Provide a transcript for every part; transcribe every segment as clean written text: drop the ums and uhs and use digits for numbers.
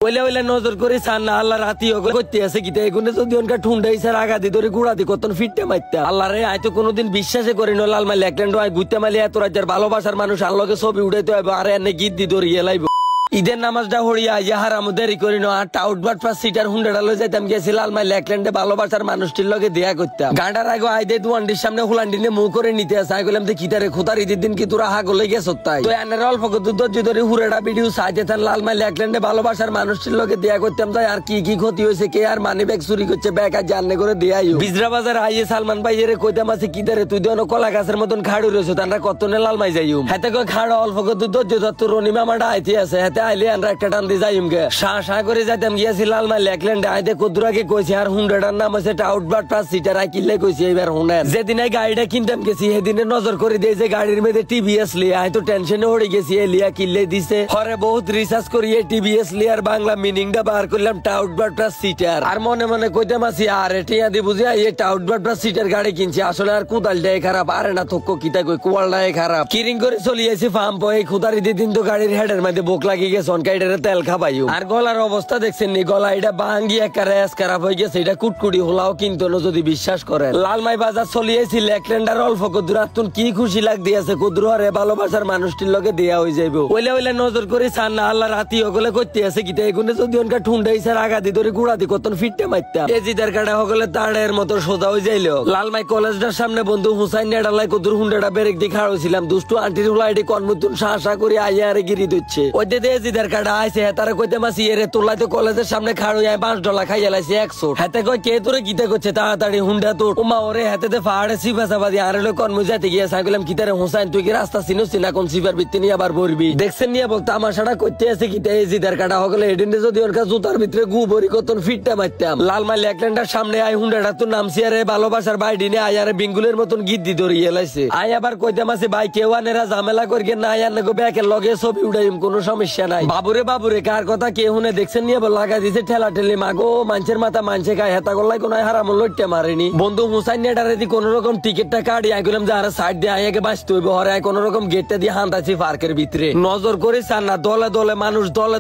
ওইলে ওইলে নজর করে সার না আল্লাহ রাতি ওগুলো করতে আছে কিতা এগুলো যদি ওনকা ঠুন্ডাই স্যার আগাদি ধরে গুড়াদি কতন ফিটতে মারতে আল্লাহ রে আয় তো কোনোদিন বিশ্বাসে করি না লাল মালি একলেন্ড আয় ঘুরতে মালি এত রাজ্যের ভালোবাসার মানুষ আল্লাহকে ছবি উঠাইতে হবে আর এনে গীত দি ধরিয়ে লাইব ঈদের নামাজটা হরিয়া ইহার আমু দেরি করি না আর টাউটবাট পাঁচ সিটার হুন্ডাটা লই যাইতাম গেছি লাল মাইল একল্যান্ডে ভালোবাসার মানুষটির লগে দেয়া করতাম গান্ডার আগে আইদে দুয়ান্ডির সামনে হুলান্ডি নিয়ে মুখ করে নিতে আসে আইগুলাম তো কিতারে খোতার ঈদের দিন কি তোরা হা গলে গেছ তাই তো এনের অল্প ধৈর্য ধরে হুরেটা ভিডিও সাইতে থান লাল মাইল একল্যান্ডে ভালোবাসার মানুষটির লগে দেয়া করতাম তাই আর কি ক্ষতি হয়েছে কে আর মানি ব্যাগ চুরি করছে ব্যাগ আর জানলে করে দেয়াই বিজরা বাজার আইয়ে সালমান ভাই এর কইতাম আছে কিতারে তুই দেন কলা গাছের মতন খাড়ু রয়েছে তারা কত নে লাল মাই যাইম হাতে কই খাড়া অল্প ধৈর্য ধরতো রনিমা মাটা আইতে আছে হাতে আইলে আমরা একটা করে যাইতাম গিয়েছি লাল মাইল একল্যান্ডে আইতে কুদুরাকে কইছি আর হুন্ডাটার নাম আছে টাউটবাট প্লাস সিটার আই কিল্লে কইছি এবার হুনেন যেদিন গাড়িটা কিনতাম গেছি সেদিনে নজর করে দিয়ে যে গাড়ির মধ্যে টিভিএস লিয়ে আই তো টেনশনে হয়ে গেছি লিয়া কিল্লে দিছে হরে বহুত রিসার্চ করি টিভিএস লিয়ার বাংলা মিনিংটা বার করলাম টাউটবাট প্লাস সিটার আর মনে মনে কইতাম আছি আর এটিয়া দি বুঝি এই টাউটবাট প্লাস সিটার গাড়ি কিনছি আসলে আর কুদালটাই খারাপ আরে না থক্ক কিতা কই কোয়ালটাই খারাপ কিরিং করে চলে আইছি ফার্ম পয়ে খুদারি দিন তো গাড়ির হেডের মধ্যে বুক লাগিয়ে গেছে অনকাইডারে তেল খাবাইও আর গলার অবস্থা দেখছেন নি গলা এটা ভাঙ্গি একারে খারাপ হয়ে গেছে এটা কুটকুটি হলাও কিন্তু যদি বিশ্বাস করেন লালমাই বাজার চলিয়েছি লেকল্যান্ডার অল্প কুদুরাতুন কি খুশি লাগ দিয়েছে কুদুরে ভালোবাসার মানুষটির লগে দেয়া হয়ে যাইব ওইলে ওইলে নজর করে সার না আল্লাহ রাতি ওগুলো করতে আছে কিতা এগুলো যদি ওনকা ঠুন্ডাই স্যার আগাদি ধরে গুড়াদি কতন ফিটতে মারতাম এজিদার কাটা হগলে তাড়ের মতো সোজা হয়ে যাইল লালমাই কলেজটার সামনে বন্ধু হুসাইন নেডালাই কুদুর হুন্ডাটা বেরেক দিয়ে খাড়ছিলাম দুষ্টু আন্টির হুলা এটি কনমুতুন শাসা করে আইয়া আরে গিরি দিচ্ছে ওই যে এজিদার কাটা আইছে তারা কইতে মাসি এরে তোলাই তো কলেজের সামনে খাড়ো যায় $5 খাইয়া লাইছে 100 হাতে কই কে তোরে গীতা করছে তাড়াতাড়ি হুন্ডা তোর উমা ওরে হাতে ফাড়ে সিবাসাবাদি আর হলো কর্ম যাইতে গিয়ে সাইগুলাম কিতারে হোসাইন তুই কি রাস্তা চিনোস না কোন সিবার ভিত্তি নিয়ে আবার বলবি দেখছেন নিয়ে বলতে আমার সাড়া করতে আছে কিতা এই জিদার কাটা হগলে এডিনে যদি ওর কাছে জুতার ভিতরে গু ভরি কতন ফিটটা মারতাম লাল মাইল একল্যান্ডার সামনে আই হুন্ডাটা তো নামছি আরে ভালোবাসার বাইডি নিয়ে আয়ারে বিঙ্গুলের মতন গীত দি ধরিয়ে লাইছে আই আবার কইতাম আছে ভাই কেউ আনেরা ঝামেলা করিয়ে না আয়ার নাকো ব্যাকের লগে ছবি উঠাইম কোনো সমস্যা নাই বাবুরে কার কথা কে হুনে দেখছেন নিয়ে লাগা দিছে ঠেলা ঠেলি মাগো মানুষের মাথা মানুষে গায়ে হেতা করলাই কোন হারাম লইতে মারেনি বন্ধু হুসাইন নেডারে দি কোন রকম টিকিটটা কাটি আইগুলাম যে আর সাইড দিয়ে আইয়াকে বাঁচতে হইব হরে কোন রকম গেটটা দিয়ে হান্তাছি পার্কের ভিতরে নজর করে চান না দলে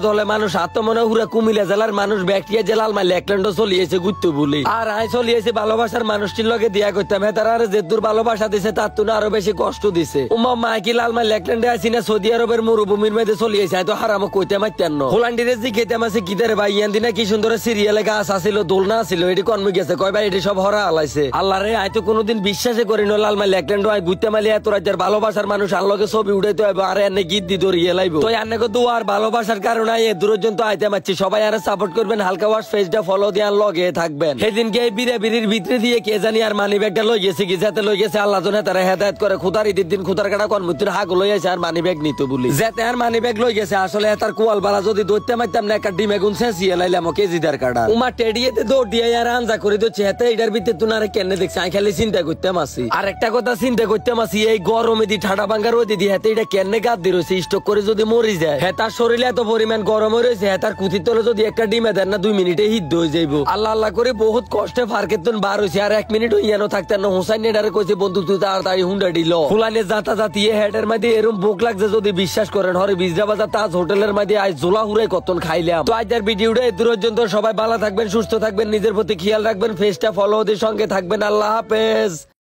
দলে মানুষ আত্মমনে হুরা কুমিল্লা জেলার মানুষ ব্যাকটিয়া জেলাল মাইল একল্যান্ডও চলিয়েছে ঘুরতে বলি আর আই চলিয়েছে ভালোবাসার মানুষটির লগে দিয়া করতাম হেতার আর যে দূর ভালোবাসা দিছে তার তুন আরো বেশি কষ্ট দিছে উমা মাইকি লাল মাইল একল্যান্ডে আসি না সৌদি আরবের মরুভূমির মধ্যে চলিয়েছে তো হারাম কইতে মারতেন না হোলান্ডিরে জি খেতাম আছে কিদারে ভাই ইয়ান দিনা কি সুন্দর সিরিয়ালে গাছ আসিল দোলনা আসিল এটি কর্মে গেছে কয় ভাই এটি সব হরা আলাইছে আল্লাহ রে আয় তো কোনোদিন বিশ্বাসে করি না লাল মাইল একল্যান্ড আয় ঘুরতে মালি এত রাজ্যের ভালোবাসার মানুষ আল্লাহকে ছবি উঠাইতে হবে আর এনে গীত দি ধরিয়ে লাইব তো এনে দুয়ার ভালোবাসার কারণে এ দূরজন্ত আইতে মারছি সবাই আর সাপোর্ট করবেন হালকা ওয়াশ পেজটা ফলো দিয়ে লগে থাকবেন সেদিনকে এই বিড়ির ভিতরে দিয়ে কে জানি আর মানি ব্যাগটা লই গেছে কি যাতে লই গেছে আল্লাহ জনে তারা হেদায়েত করে খুদার ঈদের দিন খুদার কাটা কর্মতির হাগ লই আছে আর মানি ব্যাগ নিতে বলি যাতে আর মানি ব্যাগ লই গেছে আসলে তার কোয়াল বালা যদি ধরতে মারতাম না একটা ডিমে গুন শেষিয়ে লাইলাম কেজিদার কাটা উমা টেডিয়েতে দৌড় দিয়ে আর আনজা করে দিচ্ছে হেতে এটার ভিতরে তুই আর কেন দেখছি আমি খালি চিন্তা করতে মাসি আর একটা কথা চিন্তা করতে মাসি এই গরমে দি ঠাডা ভাঙ্গার ওই দিদি হেতে এটা কেন গাদ দিয়ে রয়েছে স্টক করে যদি মরি যায় হেতার শরীরে এত পরিমাণ গরম হয়ে রয়েছে হেতার কুতির তলে যদি একটা ডিমে দেন না 2 মিনিটে হিদ্ধ হয়ে যাইব আল্লাহ করে বহুত কষ্টে ফারকের তুন বার হয়েছে আর 1 মিনিট হইয়ানো থাকতেন না হোসাইন নেডারে কইছে বন্ধু তুই তাড়াতাড়ি হুন্ডা দিল ফুলানে যাতা জাতিয়ে হেডের মধ্যে এরম বুক লাগছে যদি বিশ্বাস করেন হরে বিজরা বাজার তাজ হোটেলের মধ্যে আজ জোলা হুরে কতন খাইলাম তো আজকের ভিডিওটা এ পর্যন্ত সবাই ভালো থাকবেন সুস্থ থাকবেন নিজের প্রতি খেয়াল রাখবেন পেজটা ফলো দিয়ে সঙ্গে থাকবেন আল্লাহ হাফেজ।